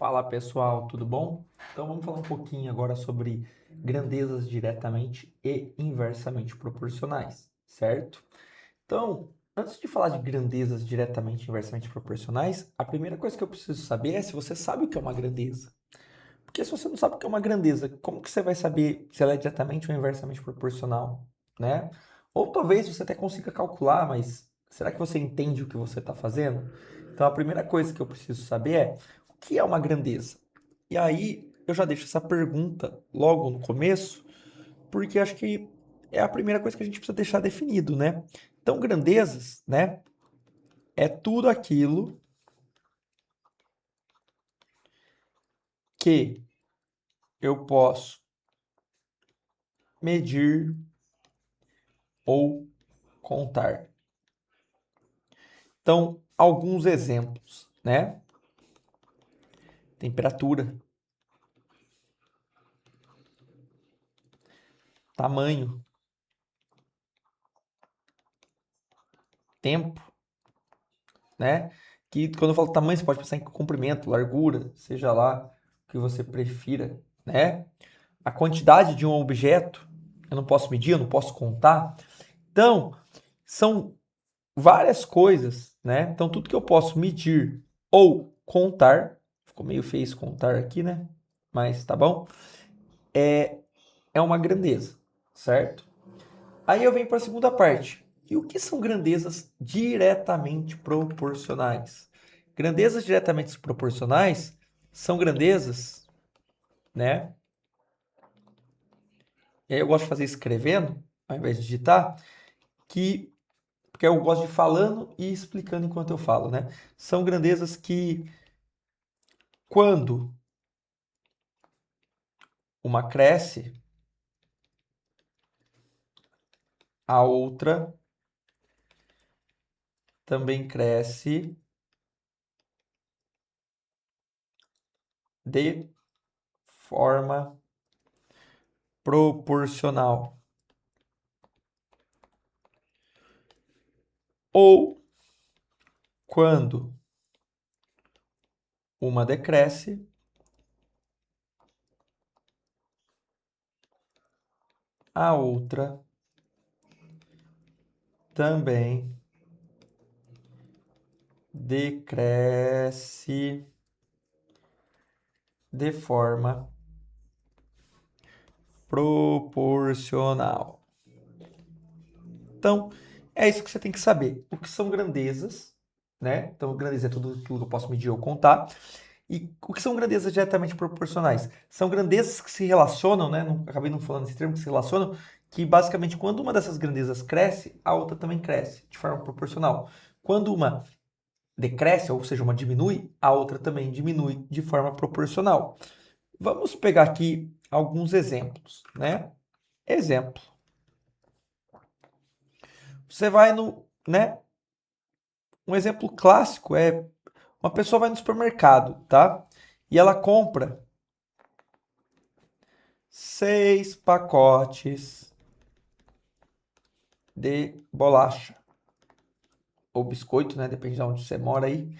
Fala pessoal, tudo bom? Então vamos falar um pouquinho agora sobre grandezas diretamente e inversamente proporcionais, certo? Então, antes de falar de grandezas diretamente e inversamente proporcionais, a primeira coisa que eu preciso saber é se você sabe o que é uma grandeza. Porque se você não sabe o que é uma grandeza, como que você vai saber se ela é diretamente ou inversamente proporcional, né? Ou talvez você até consiga calcular, mas será que você entende o que você está fazendo? Então a primeira coisa que eu preciso saber é o que é uma grandeza? E aí eu já deixo essa pergunta logo no começo, porque acho que é a primeira coisa que a gente precisa deixar definido, né? Então grandezas, né, é tudo aquilo que eu posso medir ou contar. Então, alguns exemplos, né? Temperatura, tamanho, tempo, né? Que quando eu falo tamanho, você pode pensar em comprimento, largura, seja lá o que você prefira, né? A quantidade de um objeto, eu não posso medir, eu não posso contar. Então, são várias coisas, né? Então, tudo que eu posso medir ou contar, ficou meio feio esse contar aqui, né? Mas tá bom? É uma grandeza, certo? Aí eu venho para a segunda parte. E o que são grandezas diretamente proporcionais? Grandezas diretamente proporcionais são grandezas, né? E aí eu gosto de fazer escrevendo, ao invés de digitar, que porque eu gosto de falando e explicando enquanto eu falo, né? São grandezas que quando uma cresce, a outra também cresce de forma proporcional. Ou quando uma decresce, a outra também decresce de forma proporcional. Então, é isso que você tem que saber. O que são grandezas, né? Então, grandeza é tudo aquilo que eu posso medir ou contar. E o que são grandezas diretamente proporcionais? São grandezas que se relacionam, né? Não, acabei não falando esse termo, que se relacionam, que basicamente quando uma dessas grandezas cresce, a outra também cresce, de forma proporcional. Quando uma decresce, ou seja, uma diminui, a outra também diminui de forma proporcional. Vamos pegar aqui alguns exemplos, né? Exemplo. Você vai no, né? Um exemplo clássico é uma pessoa vai no supermercado, tá? E ela compra 6 pacotes de bolacha ou biscoito, né? Depende de onde você mora aí.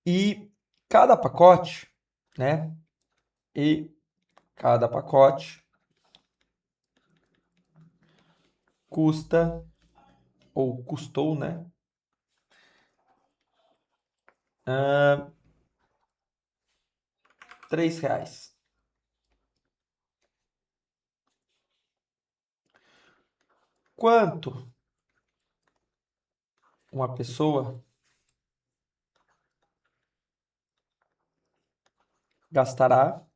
E cada pacote, né? E cada pacote custa ou custou, né? Uh, R$ 3. Quanto uma pessoa gastará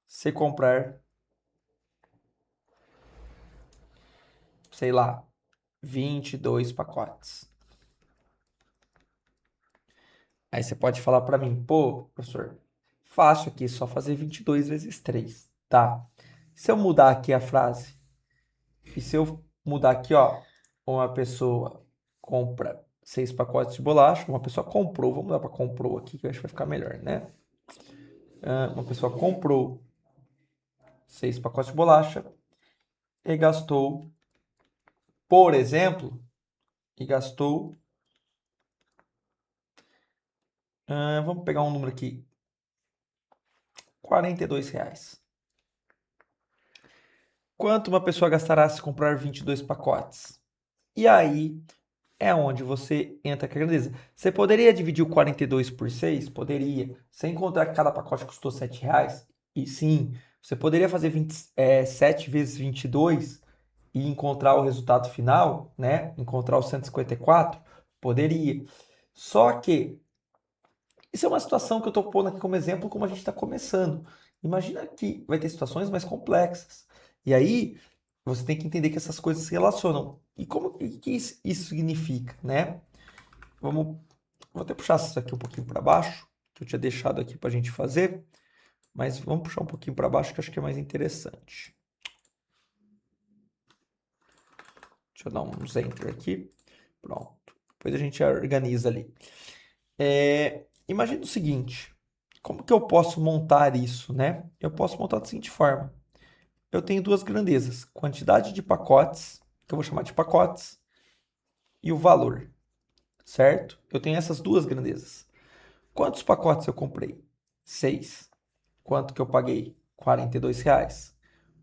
se comprar, sei lá, 22 pacotes? Aí você pode falar para mim, pô, professor, fácil aqui, só fazer 22 vezes 3, tá? Se eu mudar aqui a frase, e se eu mudar aqui, ó, uma pessoa compra 6 pacotes de bolacha, uma pessoa comprou, vamos mudar para comprou aqui, que eu acho que vai ficar melhor, né? Uma pessoa comprou 6 pacotes de bolacha e gastou, por exemplo, e gastou Vamos pegar um número aqui. R$ 42. Quanto uma pessoa gastará se comprar 22 pacotes? E aí é onde você entra com a grandeza. Você poderia dividir o 42 por 6? Poderia. Sem contar que cada pacote custou R$ 7. E sim, você poderia fazer 7 vezes 22 e encontrar o resultado final, né? Encontrar os 154? Poderia. Só que isso é uma situação que eu estou pondo aqui como exemplo, como a gente está começando. Imagina que vai ter situações mais complexas. E aí, você tem que entender que essas coisas se relacionam. E como que isso significa, né? Vou até puxar isso aqui um pouquinho para baixo, que eu tinha deixado aqui para a gente fazer. Mas vamos puxar um pouquinho para baixo, que eu acho que é mais interessante. Deixa eu dar um enter aqui. Pronto. Depois a gente organiza ali. Imagina o seguinte, como que eu posso montar isso, né? Eu posso montar da seguinte forma. Eu tenho duas grandezas, quantidade de pacotes, que eu vou chamar de pacotes, e o valor, certo? Eu tenho essas duas grandezas. Quantos pacotes eu comprei? 6. Quanto que eu paguei? R$ 42.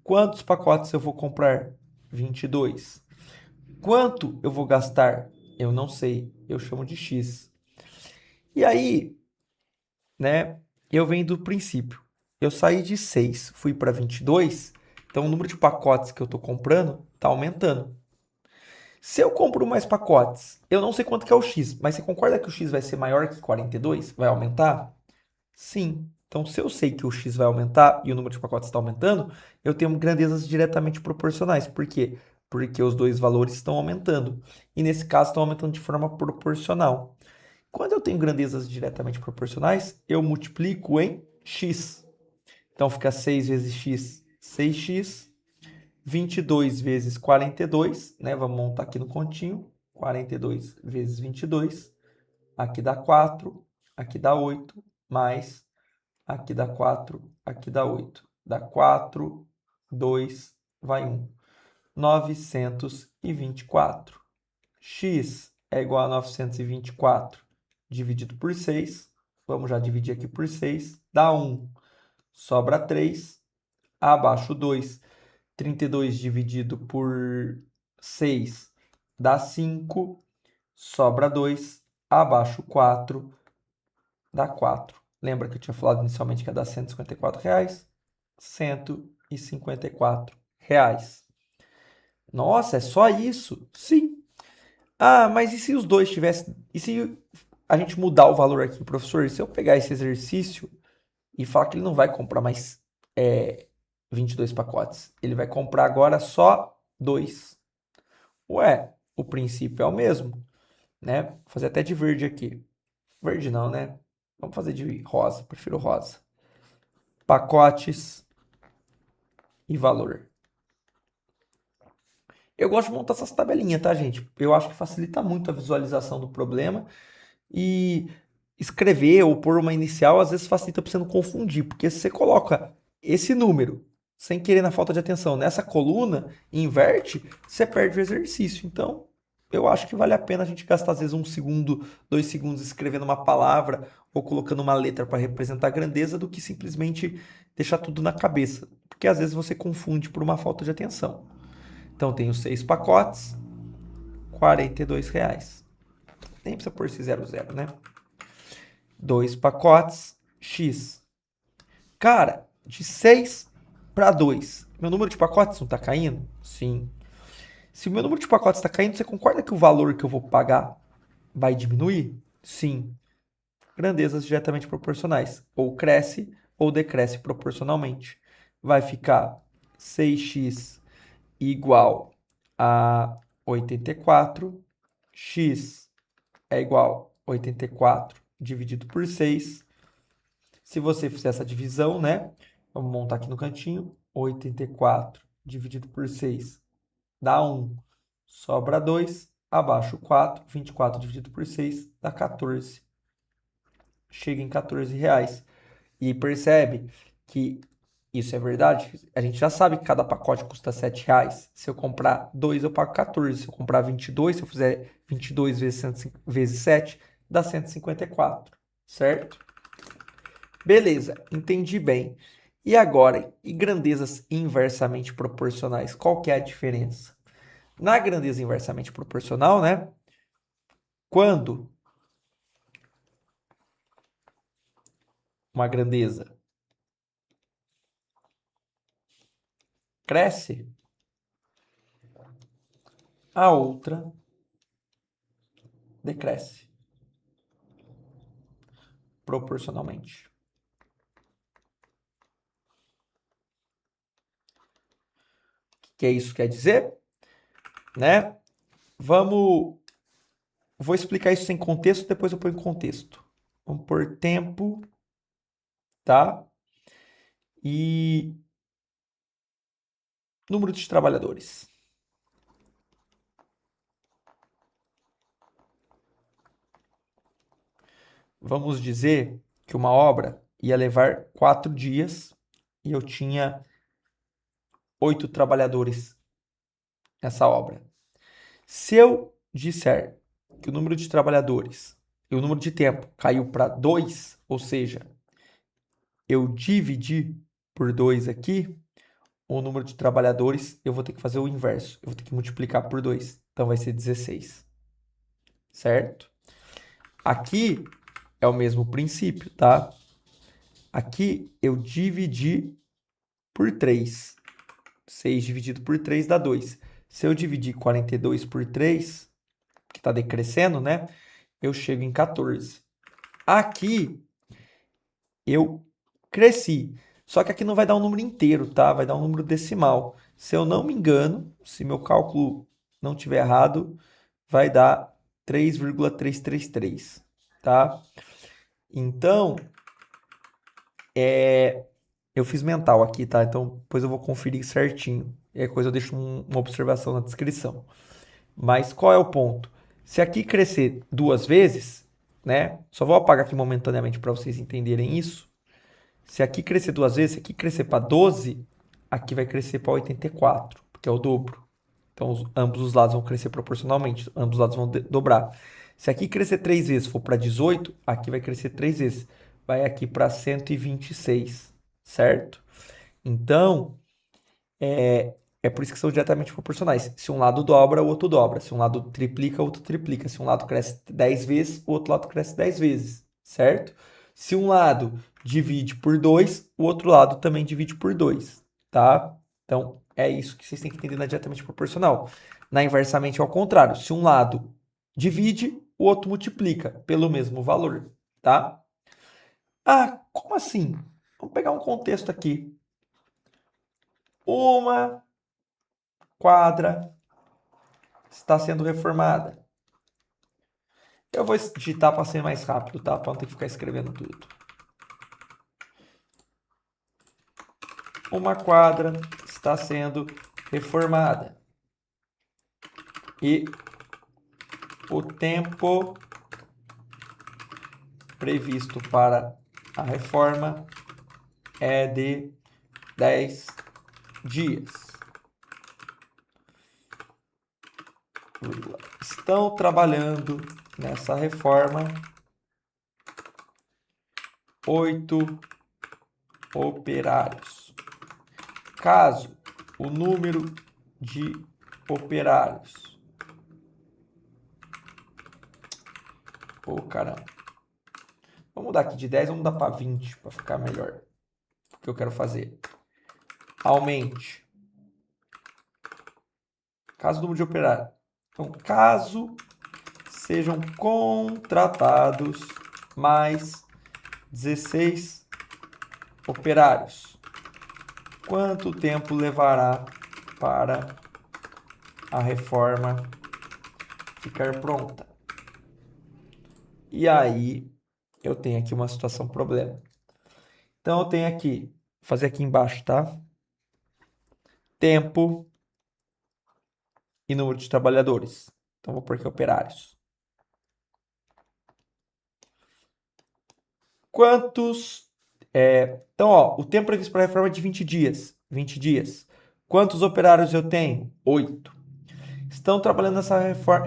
Quantos pacotes eu vou comprar? 22. Quanto eu vou gastar? Eu não sei, eu chamo de X. E aí, né? Eu venho do princípio. Eu saí de 6, fui para 22, então o número de pacotes que eu estou comprando está aumentando. Se eu compro mais pacotes, eu não sei quanto que é o X, mas você concorda que o X vai ser maior que 42? Vai aumentar? Sim. Então, se eu sei que o X vai aumentar e o número de pacotes está aumentando, eu tenho grandezas diretamente proporcionais. Por quê? Porque os dois valores estão aumentando. E nesse caso, estão aumentando de forma proporcional. Quando eu tenho grandezas diretamente proporcionais, eu multiplico em x. Então fica 6 vezes x, 6x. 22 vezes 42, né? Vamos montar aqui no continho. 42 vezes 22. Aqui dá 4, aqui dá 8, mais aqui dá 4, aqui dá 8. Dá 4, 2, vai 1. 924. X é igual a 924 dividido por 6. Vamos já dividir aqui por 6. Dá 1. Sobra 3. Abaixo 2. 32 dividido por 6 dá 5. Sobra 2. Abaixo 4 dá 4. Lembra que eu tinha falado inicialmente que ia dar R$ 154? R$ 154. Nossa, é só isso? Sim. Ah, mas e se os dois tivessem. E se a gente mudar o valor aqui, professor? E se eu pegar esse exercício e falar que ele não vai comprar mais 22 pacotes? Ele vai comprar agora só 2. Ué, o princípio é o mesmo, né? Vou fazer até de verde aqui. Verde não, né? Vamos fazer de rosa, prefiro rosa. Pacotes e valor. Eu gosto de montar essas tabelinhas, tá, gente? Eu acho que facilita muito a visualização do problema. E escrever ou pôr uma inicial às vezes facilita para você não confundir, porque se você coloca esse número sem querer na falta de atenção nessa coluna e inverte, você perde o exercício. Então, eu acho que vale a pena a gente gastar às vezes 1 segundo, 2 segundos escrevendo uma palavra ou colocando uma letra para representar a grandeza do que simplesmente deixar tudo na cabeça, porque às vezes você confunde por uma falta de atenção. Então, tenho 6 pacotes, R$ 42. Nem precisa pôr esse 00, né? 2 pacotes, X. Cara, de 6 para 2, meu número de pacotes não está caindo? Sim. Se o meu número de pacotes está caindo, você concorda que o valor que eu vou pagar vai diminuir? Sim. Grandezas diretamente proporcionais. Ou cresce ou decresce proporcionalmente. Vai ficar 6x igual a 84. X é igual a 84 dividido por 6. Se você fizer essa divisão, né? Vamos montar aqui no cantinho. 84 dividido por 6 dá 1. Sobra 2. Abaixo 4. 24 dividido por 6 dá 14. Chega em R$ 14. E percebe que isso é verdade? A gente já sabe que cada pacote custa R$ 7. Se eu comprar 2, eu pago 14. Se eu comprar 22, se eu fizer 22 vezes 7, dá 154. certo? Beleza, entendi bem. E agora, e grandezas inversamente proporcionais, qual que é a diferença? Na grandeza inversamente proporcional, né? Quando uma grandeza cresce, a outra decresce proporcionalmente. O que isso quer dizer? Né? Vou explicar isso sem contexto, depois eu ponho em contexto. Vamos por tempo, tá? E número de trabalhadores. Vamos dizer que uma obra ia levar 4 dias e eu tinha 8 trabalhadores nessa obra. Se eu disser que o número de trabalhadores e o número de tempo caiu para 2, ou seja, eu dividi por 2 aqui, o número de trabalhadores, eu vou ter que fazer o inverso. Eu vou ter que multiplicar por 2. Então vai ser 16. Certo? Aqui é o mesmo princípio, tá? Aqui eu dividi por 3. 6 dividido por 3 dá 2. Se eu dividir 42 por 3, que está decrescendo, né? Eu chego em 14. Aqui eu cresci. Só que aqui não vai dar um número inteiro, tá? Vai dar um número decimal. Se eu não me engano, se meu cálculo não estiver errado, vai dar 3,333, tá? Então, eu fiz mental aqui, tá? Então, depois eu vou conferir certinho. E aí, coisa eu deixo uma observação na descrição. Mas qual é o ponto? Se aqui crescer 2 vezes, né? Só vou apagar aqui momentaneamente para vocês entenderem isso. Se aqui crescer 2 vezes, se aqui crescer para 12, aqui vai crescer para 84, porque é o dobro. Então, ambos os lados vão crescer proporcionalmente, ambos os lados vão dobrar. Se aqui crescer 3 vezes, for para 18, aqui vai crescer 3 vezes. Vai aqui para 126, certo? Então, é por isso que são diretamente proporcionais. Se um lado dobra, o outro dobra. Se um lado triplica, o outro triplica. Se um lado cresce 10 vezes, o outro lado cresce 10 vezes, certo? Se um lado divide por 2, o outro lado também divide por 2, tá? Então, é isso que vocês têm que entender na diretamente proporcional. Na inversamente, é ao contrário. Se um lado divide, o outro multiplica pelo mesmo valor, tá? Ah, como assim? Vamos pegar um contexto aqui. Uma quadra está sendo reformada. Eu vou digitar para ser mais rápido, tá? Para não ter que ficar escrevendo tudo. Uma quadra está sendo reformada. E o tempo previsto para a reforma é de 10 dias. Estão trabalhando nessa reforma 8 operários. Caso o número de operários... caramba. Vamos mudar aqui de 10, vamos mudar para 20 para ficar melhor. O que eu quero fazer? Aumente. Caso o número de operários. Então, caso sejam contratados mais 16 operários, quanto tempo levará para a reforma ficar pronta? E aí, eu tenho aqui uma situação problema. Então, eu tenho aqui, vou fazer aqui embaixo, tá? Tempo e número de trabalhadores. Então, vou por aqui operários. Quantos... então, ó, o tempo previsto para a reforma é de 20 dias. 20 dias. Quantos operários eu tenho? 8. Estão trabalhando nessa reforma...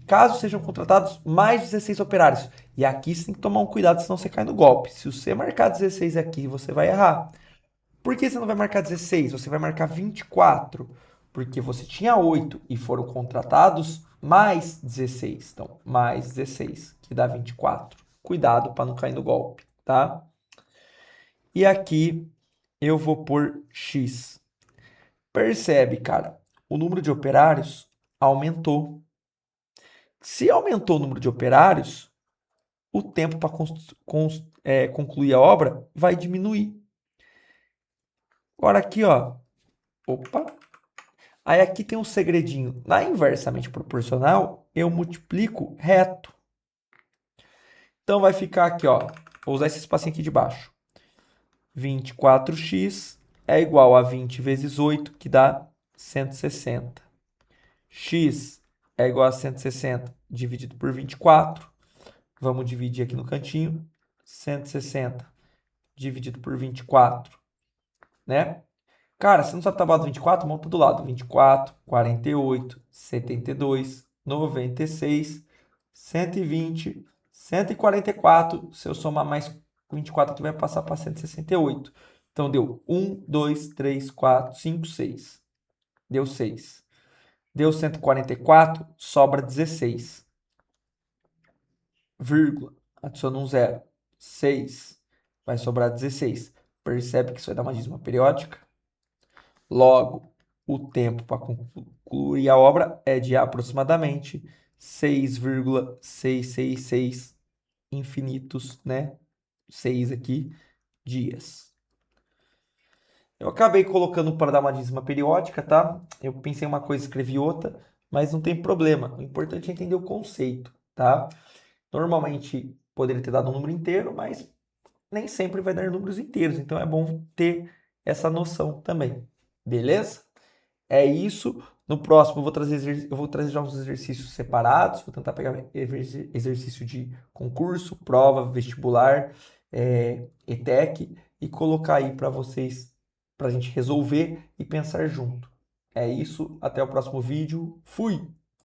caso sejam contratados mais 16 operários. E aqui você tem que tomar um cuidado, senão você cai no golpe. Se você marcar 16 aqui, você vai errar. Por que você não vai marcar 16? Você vai marcar 24. Porque você tinha 8 e foram contratados mais 16. Então, mais 16, que dá 24. Cuidado para não cair no golpe, tá? E aqui eu vou pôr X. Percebe, cara, o número de operários aumentou. Se aumentou o número de operários, o tempo para concluir a obra vai diminuir. Agora aqui, ó. Opa. Aí aqui tem um segredinho. Na inversamente proporcional, eu multiplico reto. Então vai ficar aqui, ó. Vou usar esse espacinho aqui de baixo. 24x é igual a 20 vezes 8, que dá 160. X é igual a 160 dividido por 24. Vamos dividir aqui no cantinho. 160 dividido por 24, né? Cara, você não sabe a tabela do 24? Monta do lado. 24, 48, 72, 96, 120, 144. Se eu somar mais 24 aqui, vai passar para 168. Então, deu 1, 2, 3, 4, 5, 6. Deu 6. Deu 144, sobra 16. Vírgula, adiciona um zero. 6. Vai sobrar 16. Percebe que isso vai dar uma dízima periódica? Logo, o tempo para concluir a obra é de aproximadamente 6,666 infinitos, né? 6 aqui, dias. Eu acabei colocando para dar uma dízima periódica, tá? Eu pensei em uma coisa, escrevi outra, mas não tem problema. O importante é entender o conceito, tá? Normalmente poderia ter dado um número inteiro, mas nem sempre vai dar números inteiros, então é bom ter essa noção também. Beleza? É isso. No próximo eu vou trazer já uns exercícios separados, vou tentar pegar exercício de concurso, prova, vestibular, ETEC e colocar aí para vocês, para a gente resolver e pensar junto. É isso, até o próximo vídeo. Fui!